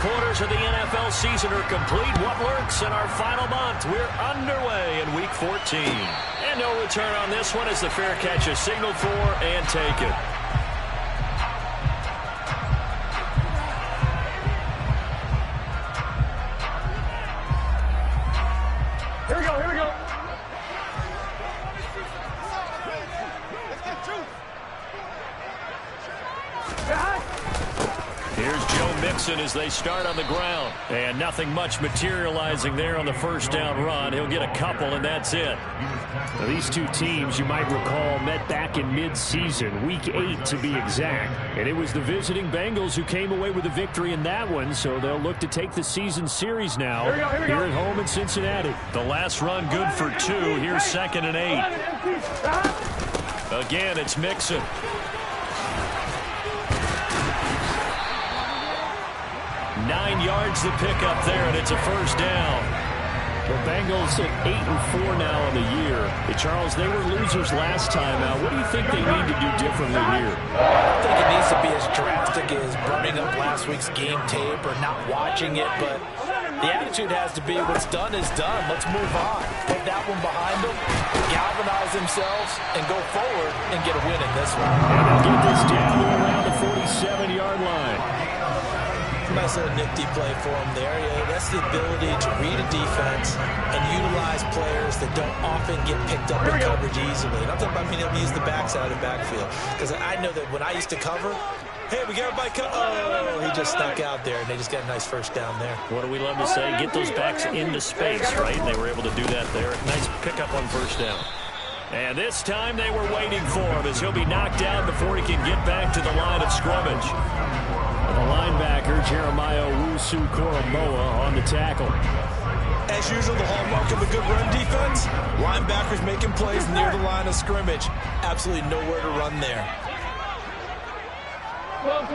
quarters of the NFL season are complete. What works in our final month? We're underway in Week 14. And no return on this one as the fair catch is signaled for and taken. Here we go, here we go. Here's Joe Mixon as they start on the ground. And nothing much materializing there on the first down run. He'll get a couple, and that's it. Now, these two teams, you might recall, met back in mid-season, Week 8 to be exact. And it was the visiting Bengals who came away with a victory in that one, so they'll look to take the season series now here at home in Cincinnati. The last run good for 2. Here's 2nd and 8. Again, it's Mixon. Nine yards to pick up there, and it's a first down. The Bengals at 8-4 now on the year. Hey, Charles, they were losers last time out. What do you think they need to do differently here? I think it needs to be as drastic as burning up last week's game tape or not watching it, but the attitude has to be what's done is done. Let's move on. Put that one behind them, galvanize themselves, and go forward and get a win in this one. And they'll get this down to around the 47-yard line. Nice little nifty play for him there. Yeah, that's the ability to read a defense and utilize players that don't often get picked up in coverage easily. And I'm talking about being able to use the backside of the backfield. Because I know that when I used to cover, hey, we got everybody cover. Oh, he just snuck out there, and they just got a nice first down there. What do we love to say? Get those backs into space, right? And they were able to do that there. Nice pickup on first down. And this time they were waiting for him as he'll be knocked down before he can get back to the line of scrimmage. The linebacker, Jeremiah Owusu-Koramoah, on the tackle. As usual, the hallmark of a good run defense, linebackers making plays near the line of scrimmage. Absolutely nowhere to run there. 12.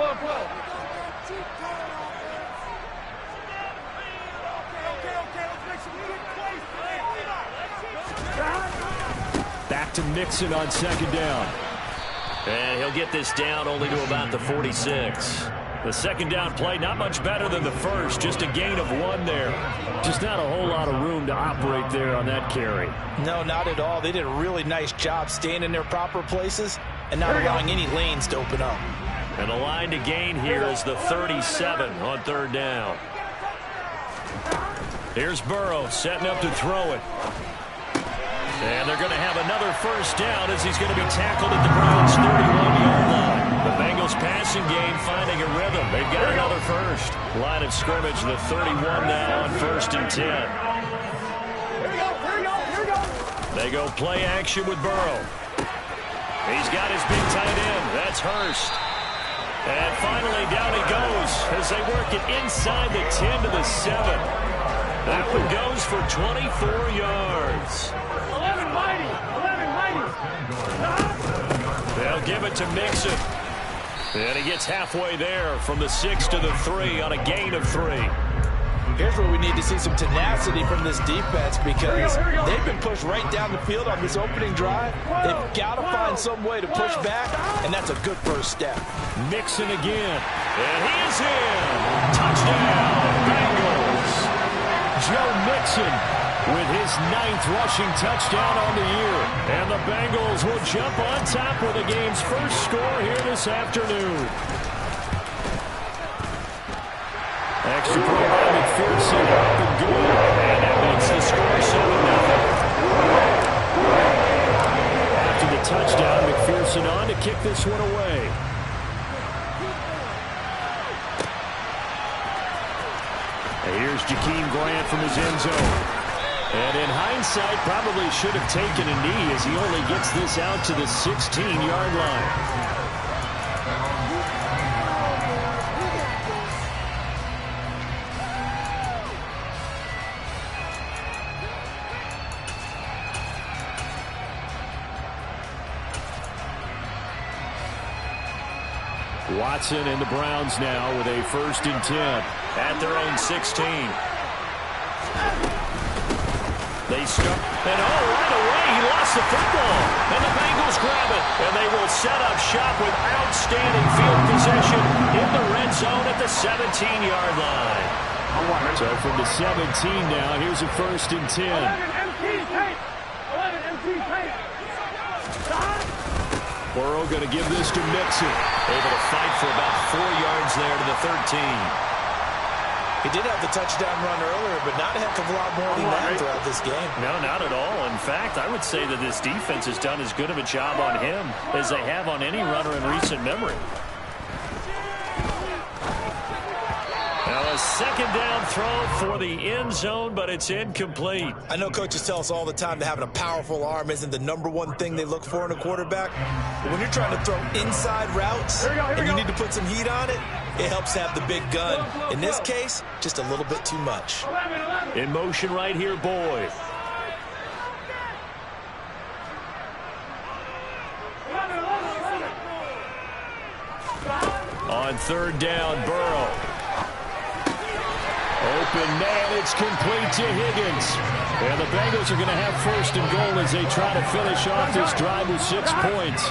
Back to Mixon on 2nd down. And he'll get this down only to about the 46. The 2nd down play, not much better than the first, just a gain of 1 there. Just not a whole lot of room to operate there on that carry. No, not at all. They did a really nice job staying in their proper places and not allowing any lanes to open up. And the line to gain here is the 37 on 3rd down. Here's Burrow setting up to throw it. And they're going to have another first down as he's going to be tackled at the Browns' 31-yard line. The Bengals passing game finding a rhythm. They've got another first. Line of scrimmage, the 31 now on 1st and 10. Here we go. They go play action with Burrow. He's got his big tight end. That's Hurst. And finally down he goes as they work it inside the 10 to the 7. That one goes for 24 yards. 11 mighty. They'll give it to Mixon. And he gets halfway there from the 6 to the 3 on a gain of 3. Here's where we need to see some tenacity from this defense because they've been pushed right down the field on this opening drive. They've got to find some way to push back, and that's a good first step. Mixon again. And he is in. Touchdown, Bengals. Joe Mixon with his 9th rushing touchdown on the year. And the Bengals will jump on top with the game's first score here this afternoon. Extra point by McPherson, up and good. And that makes the score 7-0. After the touchdown, McPherson on to kick this one away. And here's Jakeem Grant from his end zone. And in hindsight, probably should have taken a knee as he only gets this out to the 16-yard line. Watson and the Browns now with a 1st and 10 at their own 16. They start, and right away, he lost the football. And the Bengals grab it. And they will set up shop with outstanding field possession in the red zone at the 17-yard line. So from the 17 now, here's a 1st and 10. 11 empty tape. 11 empty tape. Burrow going to give this to Mixon. Able to fight for about 4 yards there to the 13. He did have the touchdown run earlier, but not a heck of a lot more than that throughout this game. No, not at all. In fact, I would say that this defense has done as good of a job on him as they have on any runner in recent memory. Now a 2nd down throw for the end zone, but it's incomplete. I know coaches tell us all the time that having a powerful arm isn't the #1 thing they look for in a quarterback. But when you're trying to throw inside routes and you need to put some heat on it, it helps have the big gun. In this case, just a little bit too much. In motion right here, Boyd. On 3rd down, Burrow. Open man, it's complete to Higgins. And the Bengals are going to have 1st and goal as they try to finish off this drive with 6 points.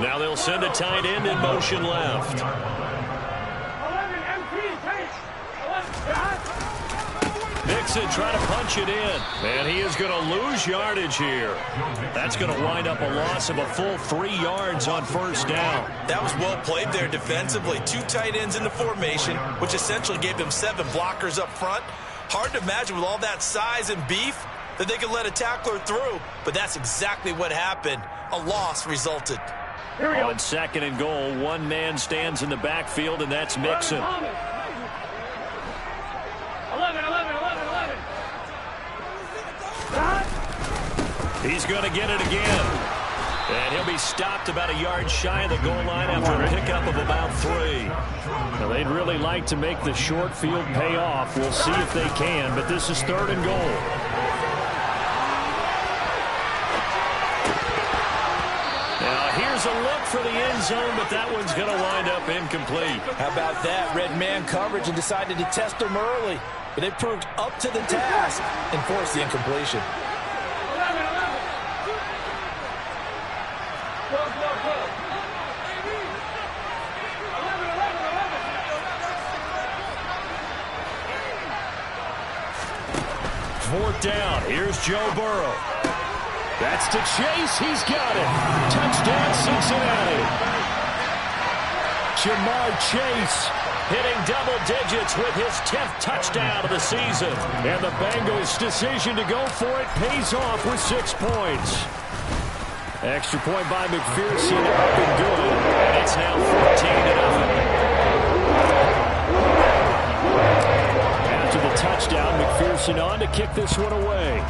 Now they'll send a tight end in motion left. Mixon trying to punch it in. And he is going to lose yardage here. That's going to wind up a loss of a full 3 yards on 1st down. That was well played there defensively. 2 tight ends in the formation, which essentially gave them 7 blockers up front. Hard to imagine with all that size and beef that they could let a tackler through. But that's exactly what happened. A loss resulted. On 2nd and goal, 1 man stands in the backfield, and that's Mixon. 11. He's going to get it again. And he'll be stopped about a yard shy of the goal line after a pickup of about 3. Now, they'd really like to make the short field pay off. We'll see if they can, but this is 3rd and goal. Now, here's a look for the end zone, but that one's going to wind up incomplete. How about that? Red man coverage and decided to test them early. But it proved up to the task and forced the incompletion. Fourth down. Here's Joe Burrow. That's to Chase. He's got it. Touchdown, Cincinnati. Jamar Chase hitting double digits with his 10th touchdown of the season. And the Bengals' decision to go for it pays off with 6 points. Extra point by McPherson, up and good. And it's now 14-0. After the touchdown, McPherson on to kick this one away.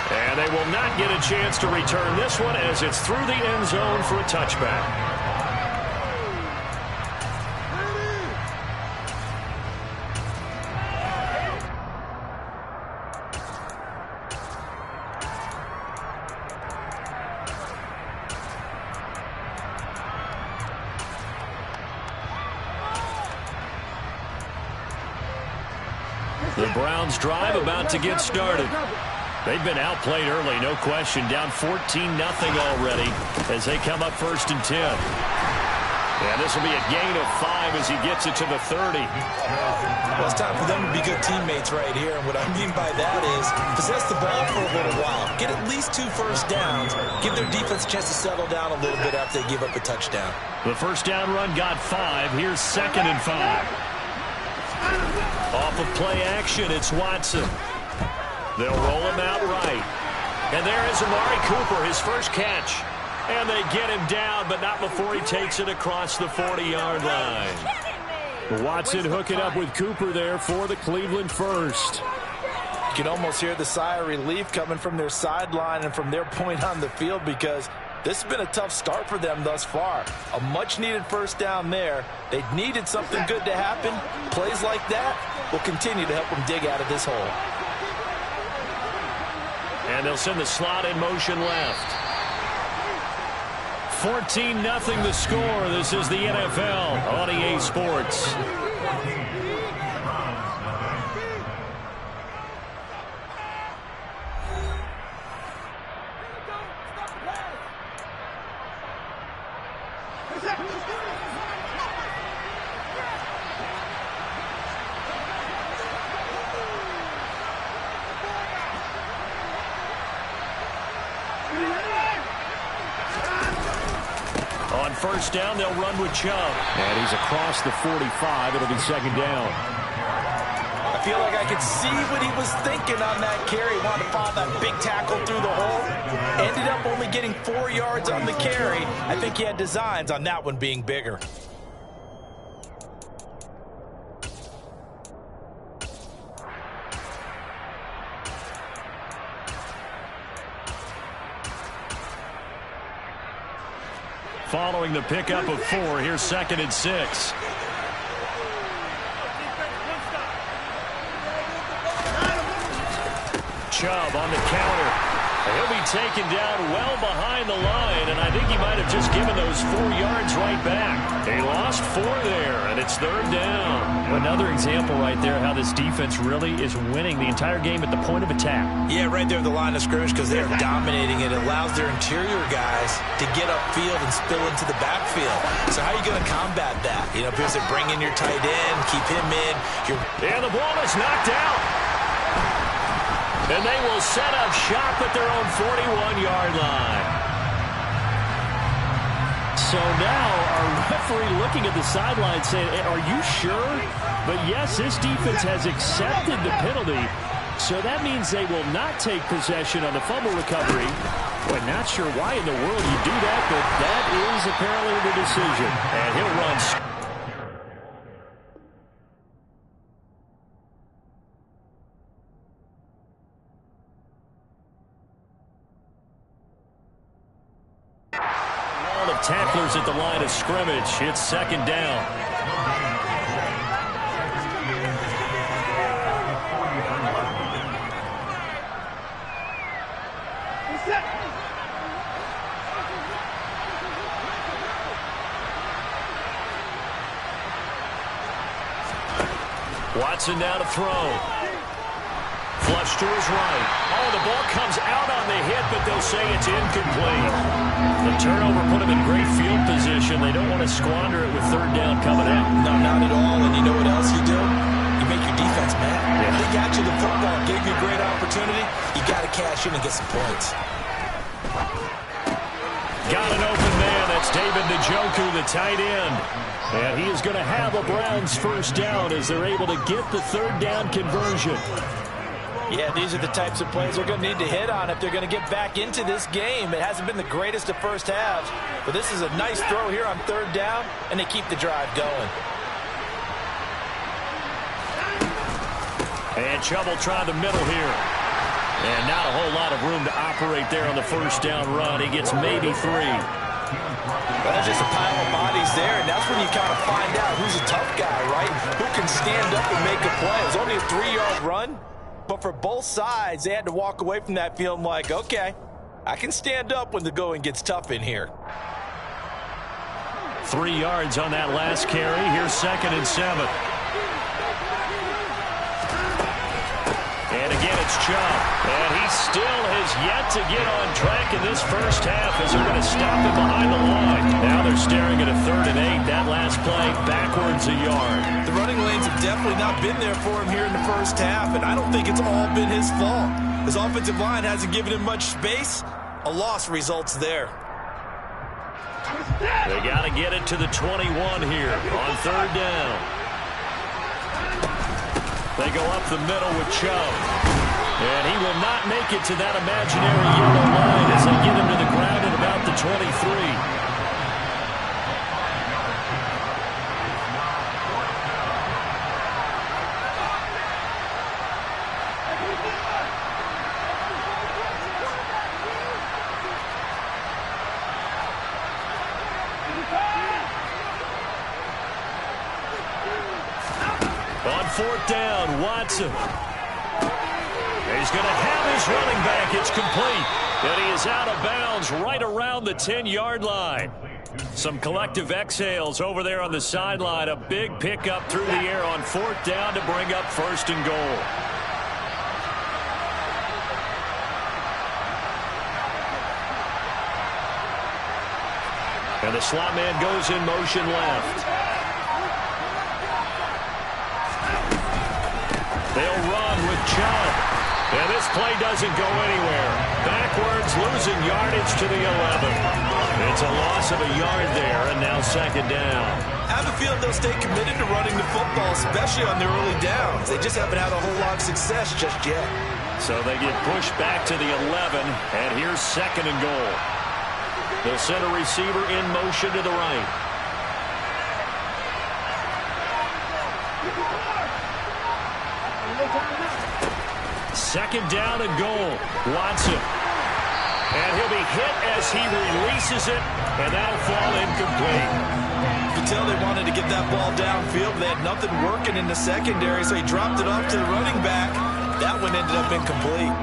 And they will not get a chance to return this one as it's through the end zone for a touchback. The Browns drive about to get started. They've been outplayed early, no question. Down 14-0 already as they come up 1st and 10. And this will be a gain of 5 as he gets it to the 30. Well, it's time for them to be good teammates right here. And what I mean by that is possess the ball for a little while. Get at least 2 first downs. Give their defense a chance to settle down a little bit after they give up a touchdown. The first down run got 5. Here's 2nd and 5. Off of play action, it's Watson. They'll roll him out right. And there is Amari Cooper, his first catch. And they get him down, but not before he takes it across the 40-yard line. Watson hooking up with Cooper there for the Cleveland first. You can almost hear the sigh of relief coming from their sideline and from their point on the field because this has been a tough start for them thus far. A much-needed first down there. They needed something good to happen. Plays like that will continue to help them dig out of this hole. And they'll send the slot in motion left. 14-0 the score. This is the NFL on EA Sports. On first down, they'll run with Chubb. And he's across the 45. It'll be second down. I feel like I could see what he was thinking on that carry. He wanted to follow that big tackle through the hole. Ended up only getting 4 yards on the carry. I think he had designs on that one being bigger. Following the pickup of 4, here's 2nd and 6. Chubb on the counter. He'll be taken down well behind the line, and I think he might have just given those 4 yards right back. They lost 4 there, and it's 3rd down. Another example right there how this defense really is winning the entire game at the point of attack. Yeah, right there at the line of scrimmage because they're dominating it. It allows their interior guys to get upfield and spill into the backfield. So how are you going to combat that? You know, if you bring in your tight end, keep him in. And the ball is knocked out. And they will set up shop at their own 41-yard line. So now our referee looking at the sideline saying, are you sure? But yes, this defense has accepted the penalty. So that means they will not take possession on the fumble recovery. Boy, not sure why in the world you do that, but that is apparently the decision. And he'll run. Tacklers at the line of scrimmage. It's 2nd down. Watson now to throw. Flush to his right. Oh, the ball comes out on the hit, but they'll say it's incomplete. The turnover put them in great field position. They don't want to squander it with 3rd down coming out. No, not at all. And you know what else you do? You make your defense mad. Yeah. They got you the football, gave you a great opportunity. You got to cash in and get some points. Got an open man. That's David Njoku, the tight end. And he is going to have a Browns first down as they're able to get the 3rd down conversion. Yeah, these are the types of plays they're going to need to hit on if they're going to get back into this game. It hasn't been the greatest of first halves, but this is a nice throw here on 3rd down, and they keep the drive going. And Chubb will try the middle here. And not a whole lot of room to operate there on the first down run. He gets maybe 3. Well, there's just a pile of bodies there, and that's when you kind of find out who's a tough guy, right? Who can stand up and make a play. It was only a 3-yard run. But for both sides, they had to walk away from that feeling like, okay, I can stand up when the going gets tough in here. 3 yards on that last carry. Here's 2nd and 7. And again, it's Chubb. And he still has yet to get on track in this first half as they're going to stop him behind the line. Now they're staring at a 3rd and 8. That last play backwards a yard. The running lanes have definitely not been there for him here in the first half, and I don't think it's all been his fault. His offensive line hasn't given him much space. A loss results there. They got to get it to the 21 here on 3rd down. They go up the middle with Chubb. And he will not make it to that imaginary yellow line as they get him to the ground at about the 23. On 4th down, Watson. He's going to have his running back. It's complete. And he is out of bounds right around the 10-yard line. Some collective exhales over there on the sideline. A big pickup through the air on 4th down to bring up 1st and goal. And the slot man goes in motion left. They'll run with Chubb. And this play doesn't go anywhere. Backwards, losing yardage to the 11. It's a loss of a yard there, and now 2nd down. I have a feeling they'll stay committed to running the football, especially on their early downs. They just haven't had a whole lot of success just yet. So they get pushed back to the 11, and here's 2nd and goal. They'll send a receiver in motion to the right. Second down and goal. Watson. And he'll be hit as he releases it, and that'll fall incomplete. You can tell they wanted to get that ball downfield. They had nothing working in the secondary, so he dropped it off to the running back. That one ended up incomplete.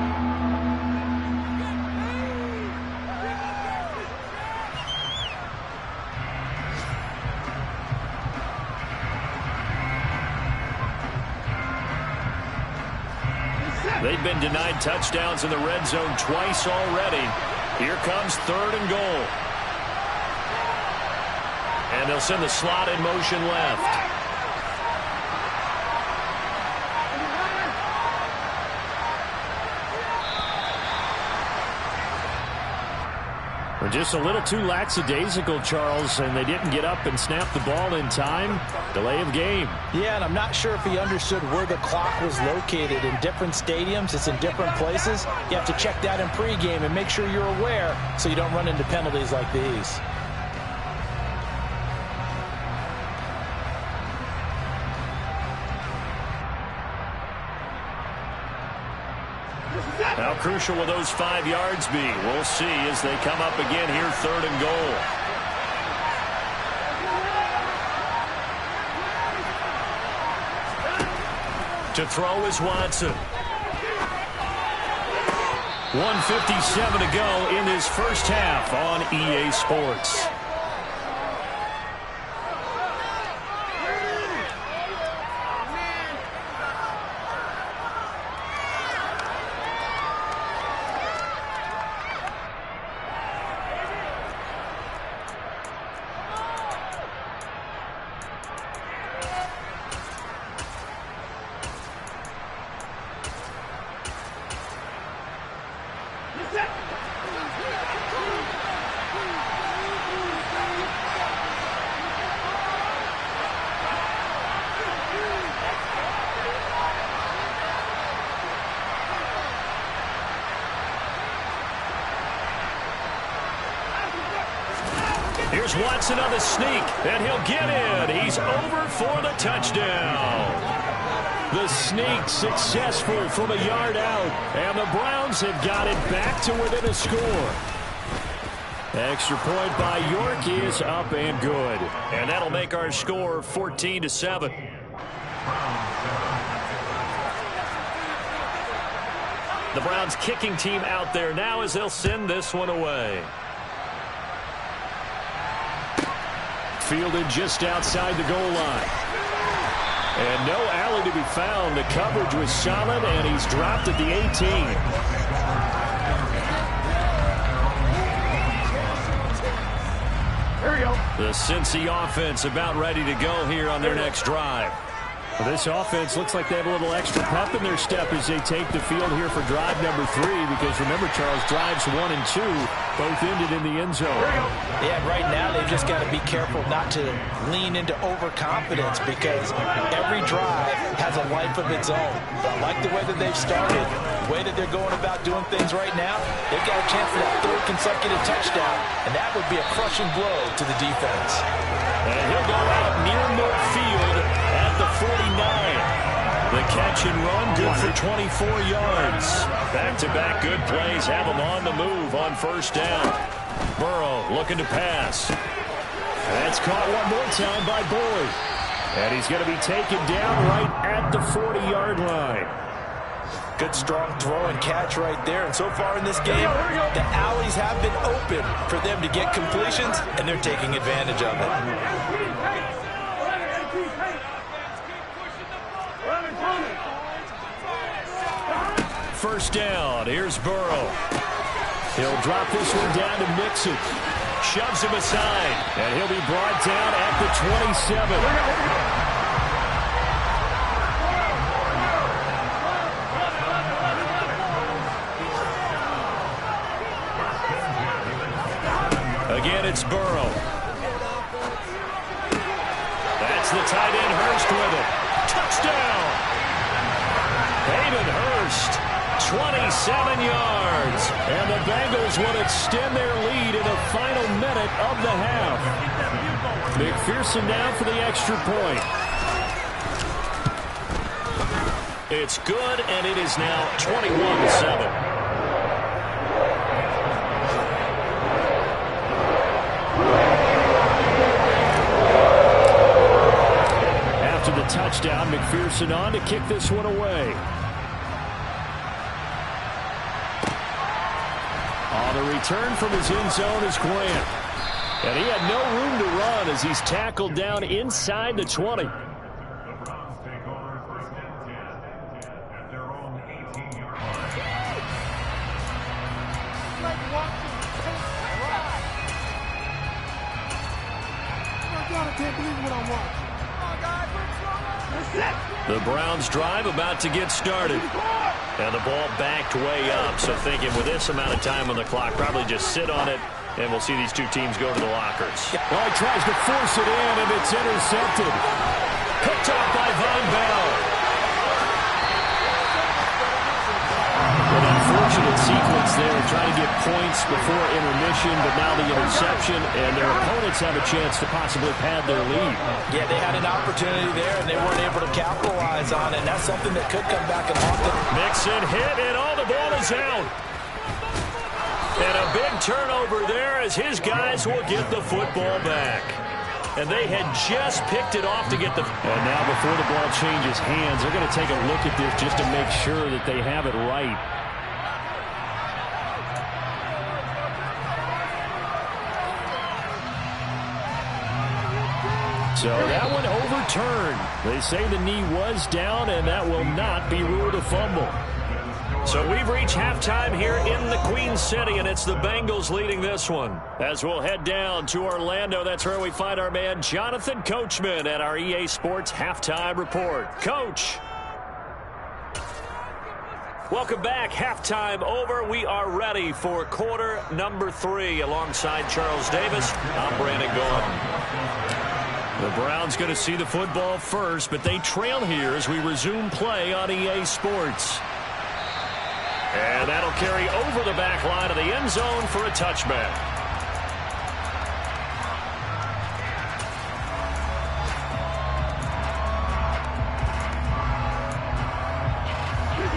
They've been denied touchdowns in the red zone twice already. Here comes 3rd and goal. And they'll send the slot in motion left. Just a little too lackadaisical, Charles, and they didn't get up and snap the ball in time. Delay of game. Yeah, and I'm not sure if he understood where the clock was located. In different stadiums, it's in different places. You have to check that in pregame and make sure you're aware so you don't run into penalties like these. How crucial will those 5 yards be? We'll see as they come up again here, 3rd and goal. To throw is Watson. 1:57 to go in this first half on EA Sports. Here's Watson on the sneak, and he'll get in. He's over for the touchdown. The sneak successful from a yard out, and the Browns have got it back to within a score. Extra point by York is up and good. And that'll make our score 14-7. The Browns kicking team out there now as they'll send this one away. Fielded just outside the goal line. And no alley to be found. The coverage was solid, and he's dropped at the 18. Here we go. The Cincy offense about ready to go here on their next drive. Well, this offense looks like they have a little extra pep in their step as they take the field here for drive number 3. Because remember, Charles, drives 1 and 2 both ended in the end zone. Yeah, right now they've just got to be careful not to lean into overconfidence because every drive has a life of its own. But I like the way that they've started, the way that they're going about doing things right now. They've got a chance for that 3rd consecutive touchdown, and that would be a crushing blow to the defense. And he'll go out near midfield at the 49. The catch and run, good for 24 yards. Back-to-back good plays have him on the move on 1st down. Burrow looking to pass. That's caught one more time by Boyd. And he's going to be taken down right at the 40-yard line. Good, strong throw and catch right there. And so far in this game, the alleys have been open for them to get completions, and they're taking advantage of it. First down. Here's Burrow. He'll drop this one down to Mixon. Shoves him aside, and he'll be brought down at the 27. Again, it's Burrow. That's the tight end Hurst with it. Touchdown! Hayden Hurst, 27 yards. And the Bengals will extend their lead in the final minute of the half. McPherson now for the extra point. It's good, and it is now 21-7. Touchdown, McPherson on to kick this one away. On the return from his end zone is Grant. And he had no room to run as he's tackled down inside the 20. I can't believe what I'm watching. The Browns drive about to get started. And the ball backed way up. So thinking with this amount of time on the clock, probably just sit on it, and we'll see these two teams go to the lockers. Oh, he tries to force it in, and it's intercepted. Picked off by Von Bell. An unfortunate sequence there, trying to get points before intermission, but now the interception, and their opponents have a chance to possibly pad their lead. Yeah, they had an opportunity there, and they weren't able to capitalize on it, and that's something that could come back and haunt them. Mixon hit, and all the ball is out. And a big turnover there as his guys will get the football back. And they had just picked it off to get the... And now before the ball changes hands, they're going to take a look at this just to make sure that they have it right. So that one overturned. They say the knee was down, and that will not be ruled a fumble. So we've reached halftime here in the Queen City, and it's the Bengals leading this one. As we'll head down to Orlando, that's where we find our man Jonathan Coachman at our EA Sports Halftime Report. Coach. Welcome back. Halftime over. We are ready for quarter number 3 alongside Charles Davis. I'm Brandon Gordon. The Browns going to see the football first, but they trail here as we resume play on EA Sports. And that'll carry over the back line of the end zone for a touchback.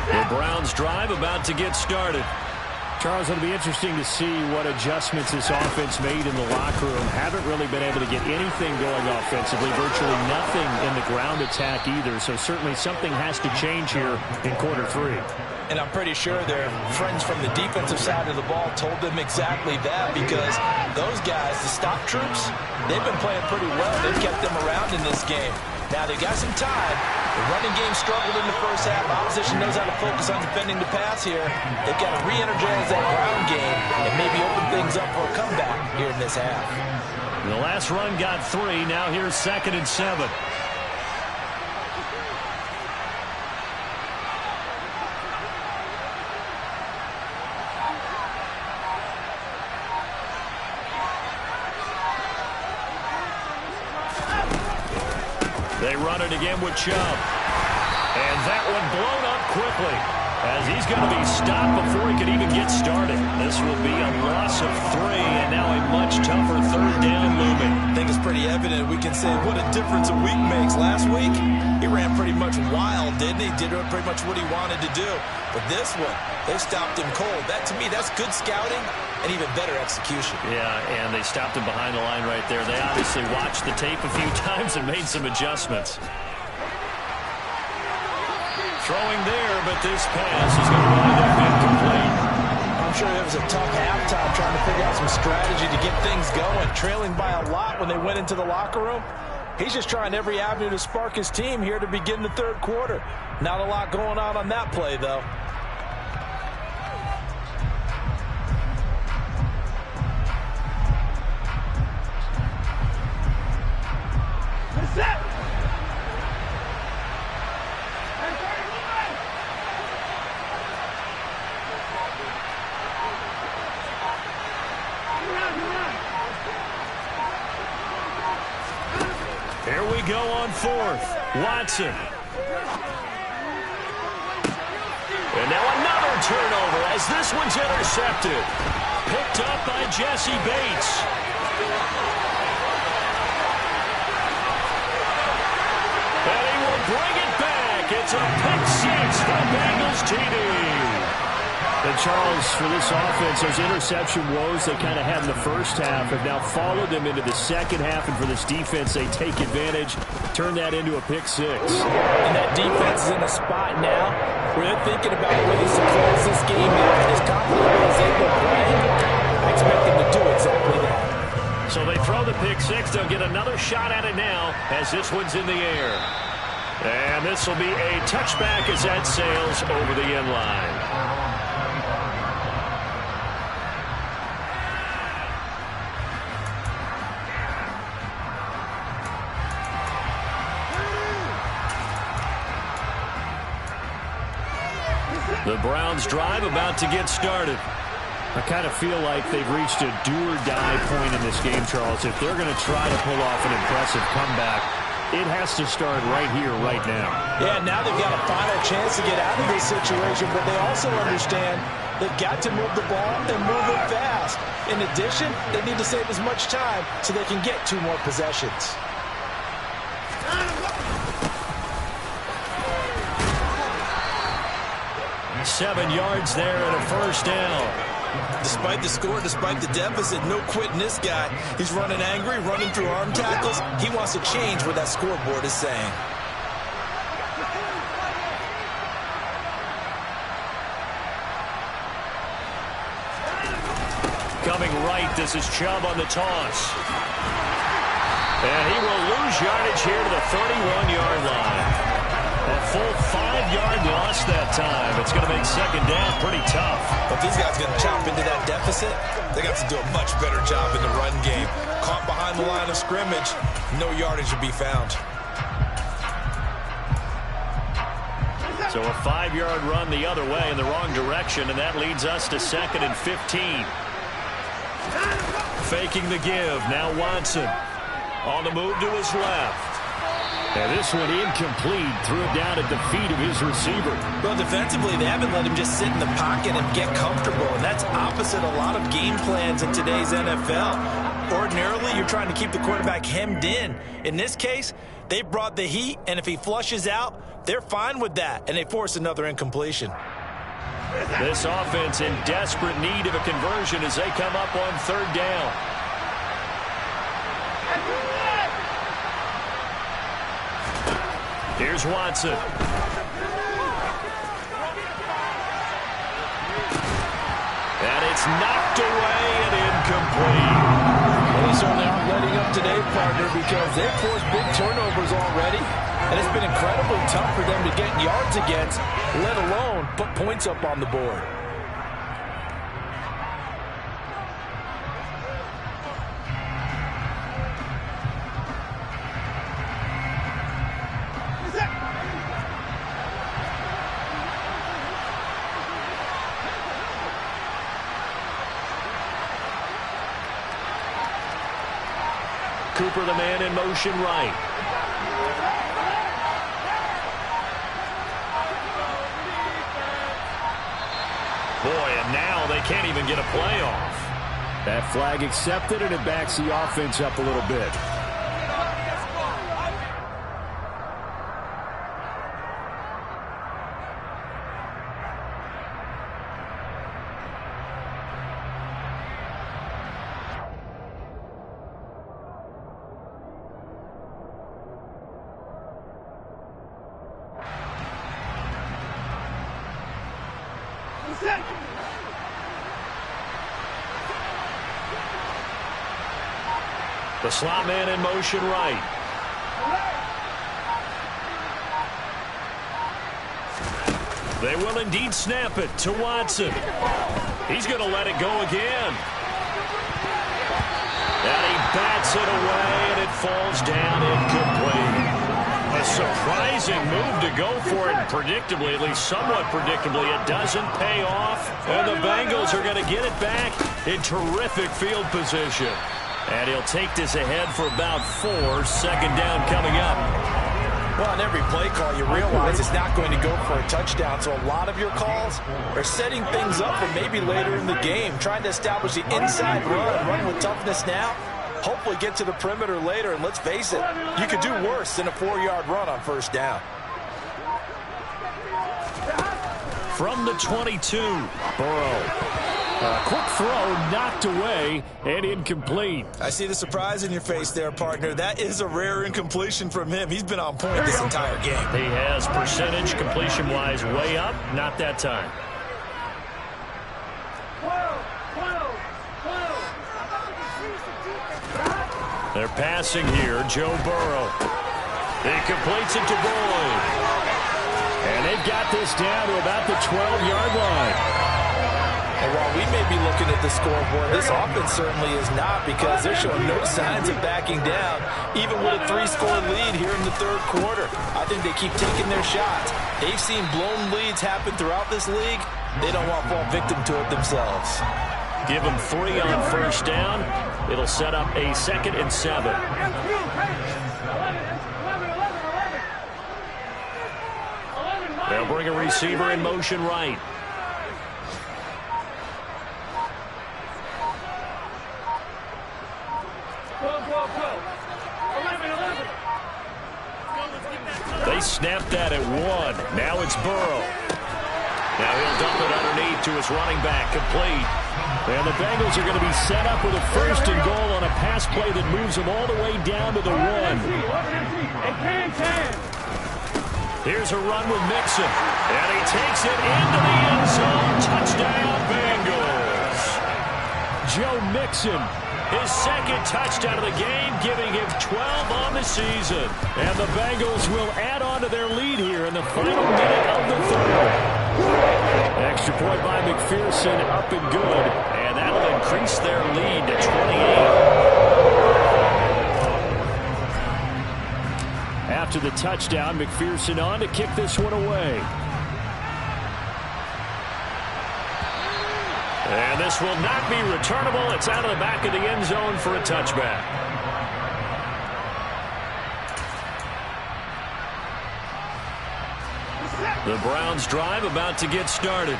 The Browns drive about to get started. Charles, it'll be interesting to see what adjustments this offense made in the locker room. Haven't really been able to get anything going offensively, virtually nothing in the ground attack either. So certainly something has to change here in quarter 3. And I'm pretty sure their friends from the defensive side of the ball told them exactly that, because those guys, the stop troops, they've been playing pretty well. They've kept them around in this game. Now, they've got some time. The running game struggled in the first half. Opposition knows how to focus on defending the pass here. They've got to re-energize that ground game and maybe open things up for a comeback here in this half. The last run got 3. Now here's 2nd and 7. They run it again with Chubb. And that one blown up quickly as he's going to be stopped before he could even get started. This will be a loss of 3, and now a much tougher 3rd down looming. I think it's pretty evident. We can say what a difference a week makes. Last week, he ran pretty much wild, didn't he? Did pretty much what he wanted to do. But this one, they stopped him cold. That, to me, that's good scouting and even better execution. Yeah, and they stopped him behind the line right there. They obviously watched the tape a few times and made some adjustments. Throwing there, but this pass is going to wind up incomplete. I'm sure it was a tough halftime trying to figure out some strategy to get things going. Trailing by a lot when they went into the locker room. He's just trying every avenue to spark his team here to begin the third quarter. Not a lot going on that play, though. Here we go on fourth. Watson. And now another turnover as this one's intercepted. Picked up by Jesse Bates. And he will bring it back. It's a pick six for the Bengals TD. And Charles, for this offense, those interception woes they kind of had in the first half have now followed them into the second half. And for this defense, they take advantage, turn that into a pick six. And that defense is in a spot now where they're thinking about ways to close this game out. As confidently as they will play, I expect them to do exactly that. So they throw the pick six. They'll get another shot at it now as this one's in the air. And this will be a touchback as that sails over the end line. The Browns drive about to get started. I kind of feel like they've reached a do-or-die point in this game, Charles. If they're going to try to pull off an impressive comeback, it has to start right here, right now. Yeah, now they've got a final chance to get out of this situation, but they also understand they've got to move the ball and move it fast. In addition, they need to save as much time so they can get 2 more possessions. 7 yards there and a first down. Despite the score, despite the deficit, no quitting this guy. He's running angry, running through arm tackles. He wants to change what that scoreboard is saying. Coming right, this is Chubb on the toss. And he will lose yardage here to the 31-yard line. A full 5-yard loss that time. It's going to make second down pretty tough. If these guys are going to chop into that deficit, they got to do a much better job in the run game. Caught behind the line of scrimmage, no yardage to be found. So a 5-yard run the other way in the wrong direction, and that leads us to 2nd and 15. Faking the give. Now Watson on the move to his left. And this one incomplete. Threw it down at the feet of his receiver. Well, defensively, they haven't let him just sit in the pocket and get comfortable. And that's opposite a lot of game plans in today's NFL. Ordinarily, you're trying to keep the quarterback hemmed in. In this case, they brought the heat, and if he flushes out, they're fine with that, and they force another incompletion. This offense in desperate need of a conversion as they come up on 3rd down. Here's Watson. And it's knocked away and incomplete. Well, they certainly aren't letting up today, partner, because they've forced big turnovers already. And it's been incredibly tough for them to get yards against, let alone put points up on the board. Cooper, the man in motion right. Boy, and now they can't even get a play off. That flag accepted, and it backs the offense up a little bit. The slot man in motion right. They will indeed snap it to Watson. He's going to let it go again. And he bats it away, and it falls down incomplete. A surprising move to go for it, and predictably, at least somewhat predictably, it doesn't pay off. And the Bengals are going to get it back in terrific field position. And he'll take this ahead for about 4. Second down coming up. Well, on every play call, you realize it's not going to go for a touchdown. So a lot of your calls are setting things up for maybe later in the game, trying to establish the inside run with toughness now. Hopefully get to the perimeter later, and let's face it, you could do worse than a 4-yard run on first down. From the 22, Burrow. Quick throw, knocked away, and incomplete. I see the surprise in your face there, partner. That is a rare incompletion from him. He's been on point this entire game. he has percentage completion-wise way up. Not that time. They're passing here. Joe Burrow. He completes it to Boyd. And they've got this down to about the 12-yard line. And while we may be looking at the scoreboard, this offense certainly is not, because they're showing no signs of backing down, even with a 3-score lead here in the third quarter. I think they keep taking their shots. They've seen blown leads happen throughout this league. They don't want to fall victim to it themselves. Give them 3 on first down. It'll set up a 2nd and 7. They'll bring a receiver in motion right. They snapped that at 1. Now it's Burrow. Now he'll dump it underneath to his running back, complete. And the Bengals are going to be set up with a 1st and goal on a pass play that moves them all the way down to the 1. Here's a run with Mixon. And he takes it into the end zone. Touchdown, Bengals. Joe Mixon. His 2nd touchdown of the game, giving him 12 on the season. And the Bengals will add on to their lead here in the final minute of the 3rd. Extra point by McPherson, up and good. And that'll increase their lead to 28. After the touchdown, McPherson on to kick this one away. And this will not be returnable. It's out of the back of the end zone for a touchback. The Browns drive about to get started.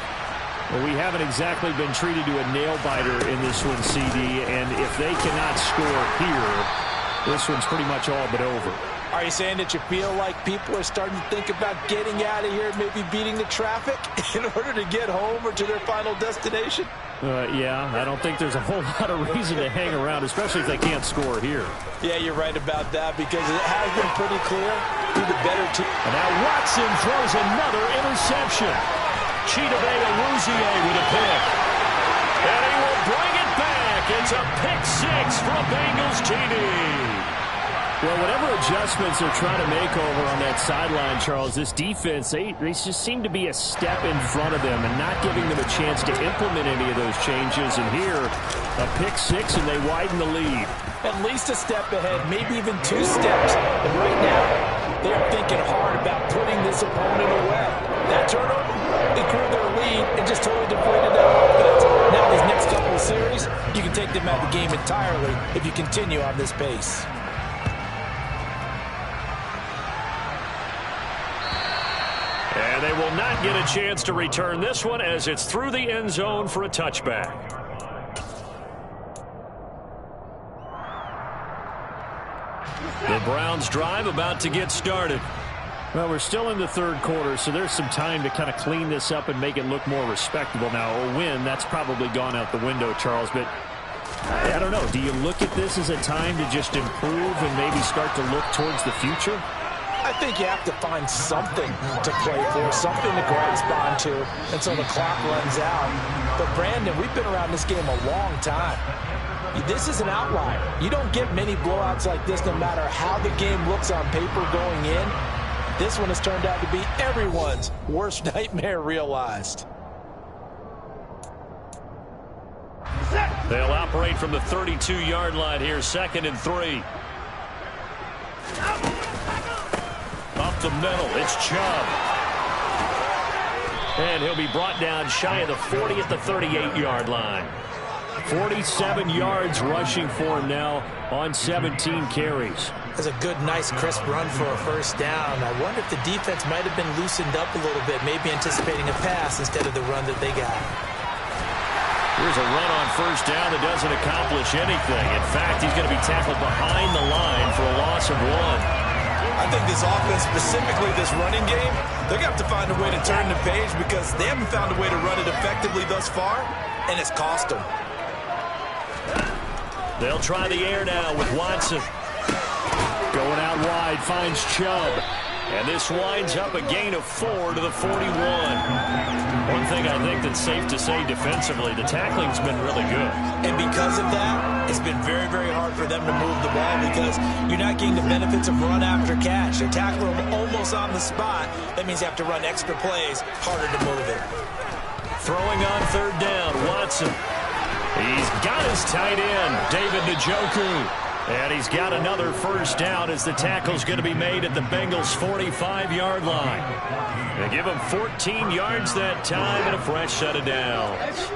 Well, we haven't exactly been treated to a nail-biter in this one, CD, and if they cannot score here, this one's pretty much all but over. Are you saying that you feel like people are starting to think about getting out of here, maybe beating the traffic in order to get home or to their final destination? Yeah, I don't think there's a whole lot of reason to hang around, especially if they can't score here. Yeah, you're right about that, because it has been pretty clear who the better team. And now Watson throws another interception. Chidobe Awuzie with a pick. And he will bring it back. It's a pick 6 for a Bengals TD. Well, whatever adjustments they're trying to make over on that sideline, Charles, this defense, they just seem to be a step in front of them and not giving them a chance to implement any of those changes. And here, a pick 6, and they widen the lead. At least a step ahead, maybe even 2 steps. And right now, they're thinking hard about putting this opponent away. That turnover improved their lead and just totally deflated their offense. Now, these next couple of series, you can take them out of the game entirely if you continue on this pace. And they will not get a chance to return this one as it's through the end zone for a touchback. The Browns drive about to get started. Well, we're still in the third quarter, so there's some time to kind of clean this up and make it look more respectable. Now, a win, that's probably gone out the window, Charles, but I don't know. Do you look at this as a time to just improve and maybe start to look towards the future? I think you have to find something to play for, something to grasp onto until the clock runs out. But, Brandon, we've been around this game a long time. This is an outlier. You don't get many blowouts like this no matter how the game looks on paper going in. This one has turned out to be everyone's worst nightmare realized. They'll operate from the 32-yard line here, 2nd and 3. Up the middle, it's Chubb. And he'll be brought down shy of the 40 at the 38-yard line. 47 yards rushing for him now on 17 carries. That's a good, nice, crisp run for a first down. I wonder if the defense might have been loosened up a little bit, maybe anticipating a pass instead of the run that they got. Here's a run on first down that doesn't accomplish anything. In fact, he's going to be tackled behind the line for a loss of 1. I think this offense, specifically this running game, they're going to have to find a way to turn the page because they haven't found a way to run it effectively thus far, and it's cost them. They'll try the air now with Watson. Going out wide, finds Chubb. And this winds up a gain of 4 to the 41. One thing I think that's safe to say defensively, the tackling's been really good. And because of that, it's been very, very hard for them to move the ball because you're not getting the benefits of run after catch. They're tackling them almost on the spot. That means you have to run extra plays, harder to move it. Throwing on 3rd down, Watson. He's got his tight end, David Njoku. And he's got another first down as the tackle's going to be made at the Bengals' 45-yard line. They give him 14 yards that time and a fresh set of downs.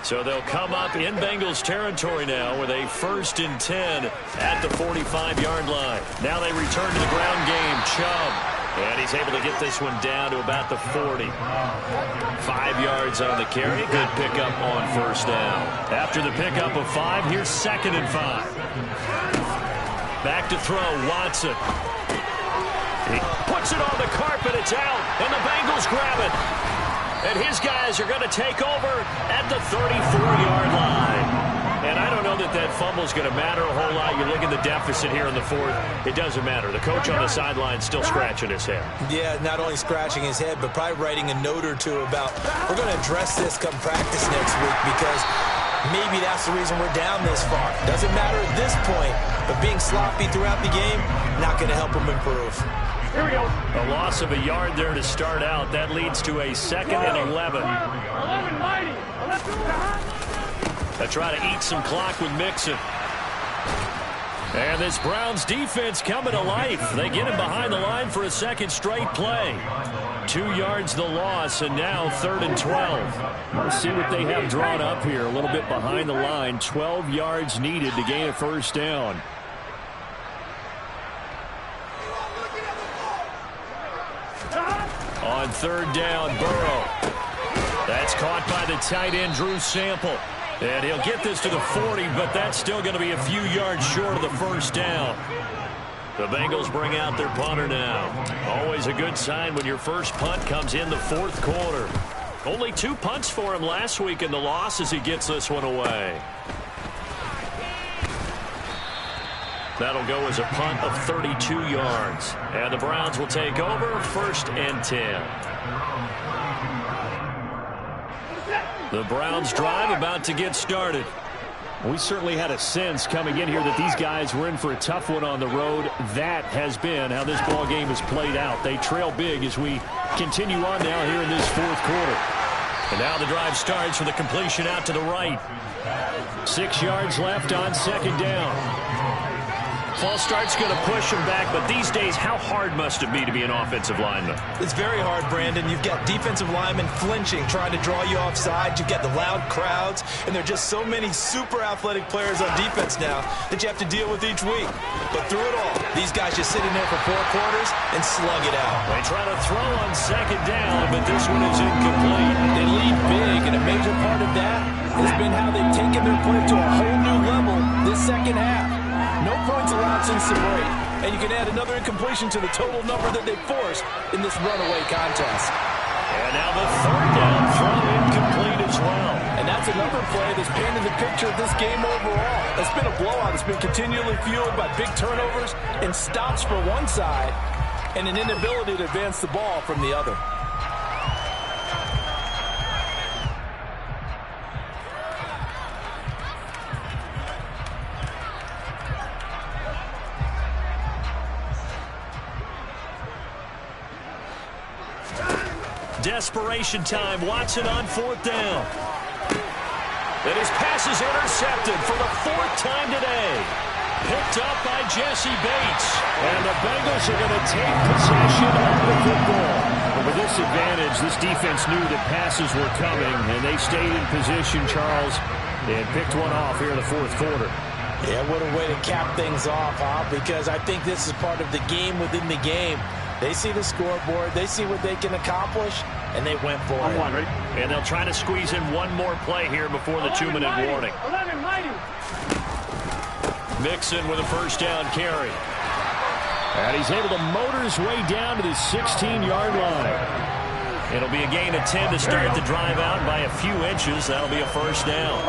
So they'll come up in Bengals territory now with a 1st and 10 at the 45-yard line. Now they return to the ground game. Chubb. And he's able to get this one down to about the 40. 5 yards on the carry. Good pickup on first down. After the pickup of 5, here's 2nd and 5. Back to throw, Watson. He puts it on the carpet, it's out, and the Bengals grab it. And his guys are going to take over at the 34-yard line. And I don't know that that fumble's going to matter a whole lot. You look at the deficit here in the 4th, it doesn't matter. The coach on the sideline still scratching his head. Yeah, not only scratching his head, but probably writing a note or two about, we're going to address this come practice next week because maybe that's the reason we're down this far. Doesn't matter at this point, but being sloppy throughout the game, not going to help them improve. Here we go. A loss of a yard there to start out. That leads to a 2nd and 11. They try to eat some clock with Mixon. And this Browns defense coming to life. They get him behind the line for a 2nd straight play. 2 yards the loss, and now 3rd and 12. Let's see what they have drawn up here. A little bit behind the line. 12 yards needed to gain a first down. On 3rd down, Burrow. That's caught by the tight end, Drew Sample. And he'll get this to the 40, but that's still going to be a few yards short of the first down. The Bengals bring out their punter now. Always a good sign when your first punt comes in the 4th quarter. Only 2 punts for him last week in the loss as he gets this one away. That'll go as a punt of 32 yards. And the Browns will take over 1st and 10. The Browns drive about to get started. We certainly had a sense coming in here that these guys were in for a tough one on the road. That has been how this ball game has played out. They trail big as we continue on now here in this 4th quarter. And now the drive starts with a completion out to the right. 6 yards left on 2nd down. False start's going to push him back, but these days, how hard must it be to be an offensive lineman? It's very hard, Brandon. You've got defensive linemen flinching, trying to draw you offside. You've got the loud crowds, and there are just so many super athletic players on defense now that you have to deal with each week. But through it all, these guys just sit in there for 4 quarters and slug it out. They try to throw on 2nd down, but this one is incomplete. They lead big, and a major part of that has been how they've taken their play to a whole new level this 2nd half. No points allowed since the break, and you can add another incompletion to the total number that they forced in this runaway contest. And now the 3rd down throw incomplete as well. And that's another play that's painted the picture of this game overall. It's been a blowout. It's been continually fueled by big turnovers and stops for one side and an inability to advance the ball from the other. Desperation time. Watson on 4th down. And his pass is intercepted for the 4th time today. Picked up by Jesse Bates. And the Bengals are going to take possession of the football. But with this advantage, this defense knew that passes were coming, and they stayed in position, Charles, and picked one off here in the 4th quarter. Yeah, what a way to cap things off, huh? Because I think this is part of the game within the game. They see the scoreboard, they see what they can accomplish, and they went for it. Ready? And they'll try to squeeze in one more play here before the 2-minute warning. Mixon with a 1st down carry. And he's able to motor his way down to the 16-yard line. It'll be a gain of 10 to start the drive out by a few inches. That'll be a 1st down.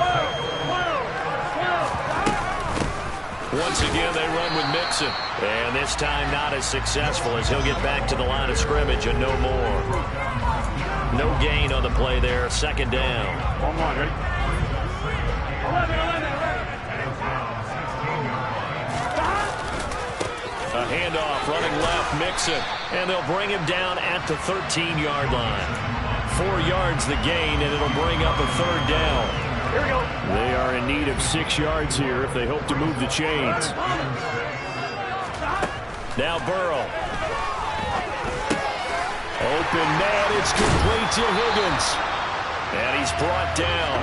Once again, they run with Mixon. And this time not as successful as he'll get back to the line of scrimmage and no more. No gain on the play there. 2nd down. Ready? A handoff running left, Mixon. And they'll bring him down at the 13-yard line. 4 yards the gain, and it'll bring up a 3rd down. Here we go. They are in need of 6 yards here if they hope to move the chains. Now Burrow. Open man, it's complete to Higgins. And he's brought down.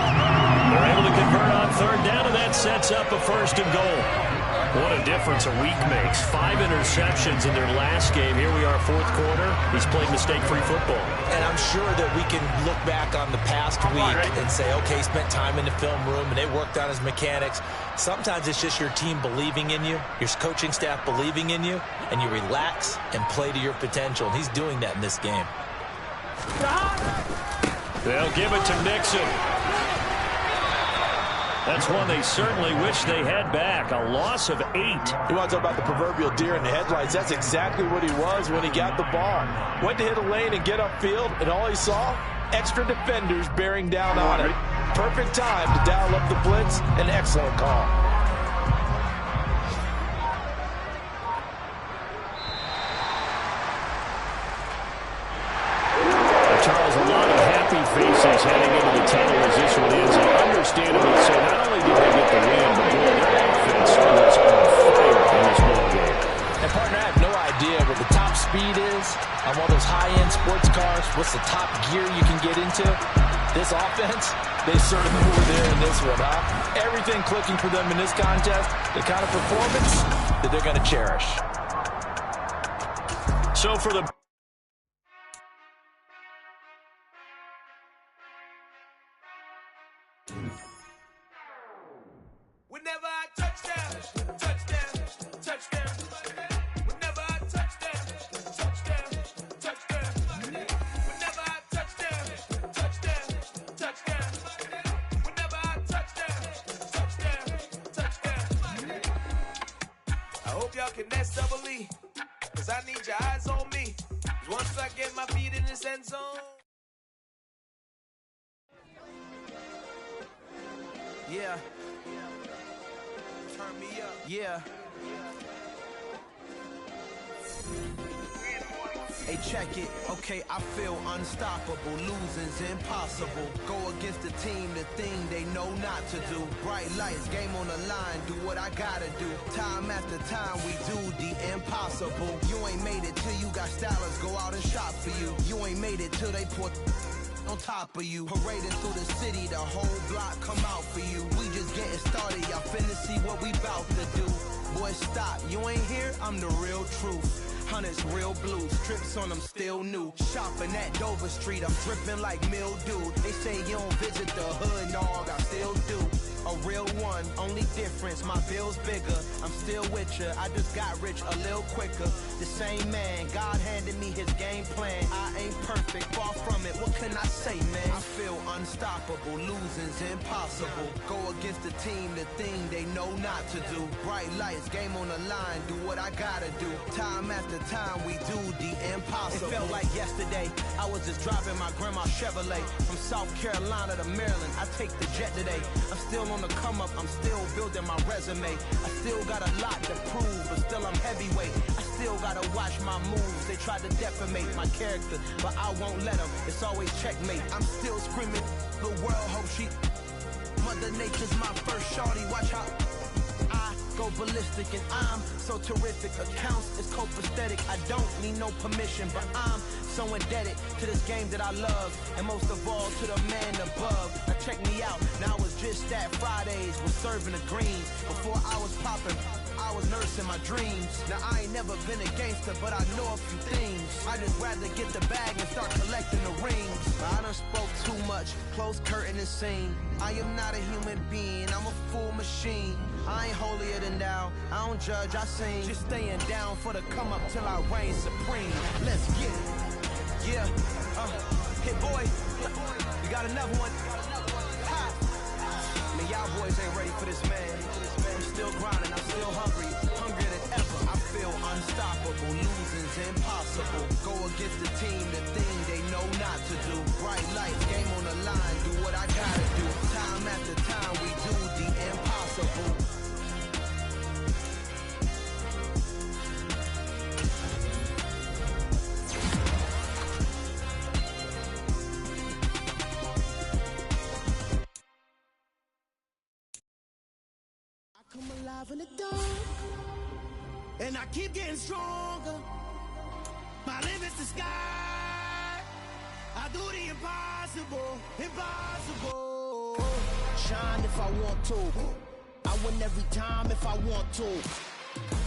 They're able to convert on 3rd down, and that sets up a 1st and goal. What a difference a week makes. 5 interceptions in their last game. Here we are, 4th quarter. He's played mistake-free football. And I'm sure that we can look back on the past week and say, okay, he spent time in the film room and they worked on his mechanics. Sometimes it's just your team believing in you, your coaching staff believing in you, and you relax and play to your potential. And he's doing that in this game. They'll give it to Mixon. That's one they certainly wish they had back. A loss of 8. You want to talk about the proverbial deer in the headlights? That's exactly what he was when he got the ball. Went to hit a lane and get upfield, and all he saw, extra defenders bearing down on him. Perfect time to dial up the blitz. An excellent call. Charles, a lot of happy faces heading into the tunnel as this one is. Understandably so. Not only did they get the win, but boy, their offense was on fire in this ball game. And partner, I have no idea what the top speed is on one of those high-end sports cars. What's the top gear you can get into? This offense, they certainly were there in this one, huh? Everything clicking for them in this contest, the kind of performance that they're going to cherish. So for the whenever I touchdown, touchdown, touchdown. Whenever I touchdown, touchdown, touchdown. Whenever I touchdown, touchdown, touchdown. Whenever I touchdown, touchdown. I hope y'all can nest double E, 'cause I need your eyes on me. 'Cause once I get my feet in this end zone. Yeah. Turn me up. Yeah. Hey, check it. Okay, I feel unstoppable. Losing's impossible. Go against the team, the thing they know not to do. Bright lights, game on the line. Do what I gotta do. Time after time, we do the impossible. You ain't made it till you got stylers go out and shop for you. You ain't made it till they put on top of you. Parading through the city, the whole block come out for you. We just getting started, y'all finna see what we bout to do. Boy, stop, you ain't here, I'm the real truth. Hunters, real blues, strips on them still new. Shopping at Dover Street, I'm dripping like mildew. They say you don't visit the hood, dog, I still do. A real one, only difference, my bill's bigger. I'm still with ya, I just got rich a little quicker. The same man, God handed me his game plan. I ain't perfect, far from it, what can I say, man? I feel unstoppable, losing's impossible. Go against the team, the thing they know not to do. Bright lights, game on the line, do what I gotta do. Time after time, we do the impossible. It felt like yesterday, I was just driving my grandma's Chevrolet. From South Carolina to Maryland, I take the jet today. I'm still on the come up, I'm still building my resume. I still got a lot to prove, but still I'm heavyweight. I still gotta watch my moves. They tried to defamate my character, but I won't let them. It's always checkmate. I'm still screaming, the world hope she. Mother Nature's my first shorty. Watch how I go ballistic, and I'm so terrific. Accounts is copacetic. I don't need no permission, but I'm so indebted to this game that I love, and most of all to the man above. Now check me out. Now it was just that Fridays was serving the greens. Before I was popping, I was nursing my dreams. Now I ain't never been a gangster, but I know a few things. I just rather get the bag and start collecting the rings. I done spoke too much, close curtain and scene. I am not a human being, I'm a full machine. I ain't holier than thou, I don't judge, I sing. Just staying down for the come up till I reign supreme. Let's get it. Yeah, hit boy, we got another one. Ha. Man, y'all boys ain't ready for this, man. I'm still grinding, I'm still hungry, hungrier than ever. I feel unstoppable, losing's impossible. Go against the team, the thing they know not to do. Bright lights, game on the line, do what I gotta do. Time after time, we do the impossible. Come alive in the dark, and I keep getting stronger. My limit's the sky. I do the impossible, impossible. Shine if I want to. I win every time if I want to.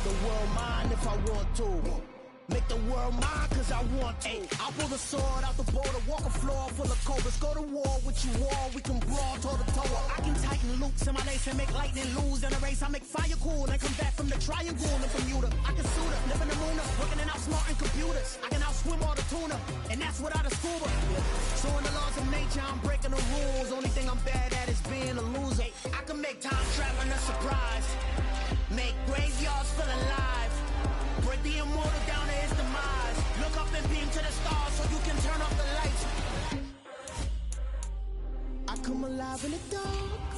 The world mine if I want to. Make the world mine cause I want to. I pull the sword out the border, walk a floor full of cobras. Go to war with you all, we can brawl toe to toe. I can tighten loops in my lace and make lightning lose in a race. I make fire cool and come back from the triangle in Bermuda. I can suit up, live in the moon, working and outsmarting computers. I can outswim all the tuna, and that's without a scuba. So in the laws of nature, I'm breaking the rules. Only thing I'm bad at is being a loser. I can make time traveling a surprise, make graveyards feel alive. Break the immortal down to his demise. Look up and beam to the stars so you can turn off the lights. I come alive in the dark,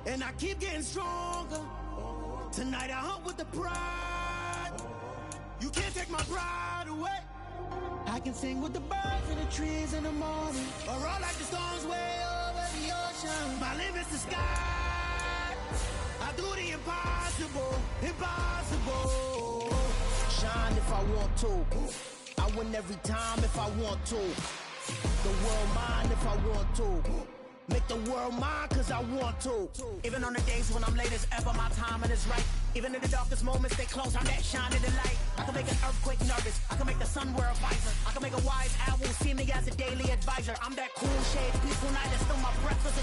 and I keep getting stronger. Tonight I hunt with the pride. You can't take my pride away. I can sing with the birds and the trees in the morning, or roll like the storms way over the ocean. My limit's the sky. I do the impossible, impossible. Shine if I want to. I win every time if I want to. The world mine if I want to. Make the world mine cause I want to. Even on the days when I'm late as ever, my timing is right. Even in the darkest moments, they close, I'm that shining the light. I can make an earthquake nervous, I can make the sun wear a visor. I can make a wise owl see me as a daily advisor. I'm that cool shade, peaceful night, and still my breath is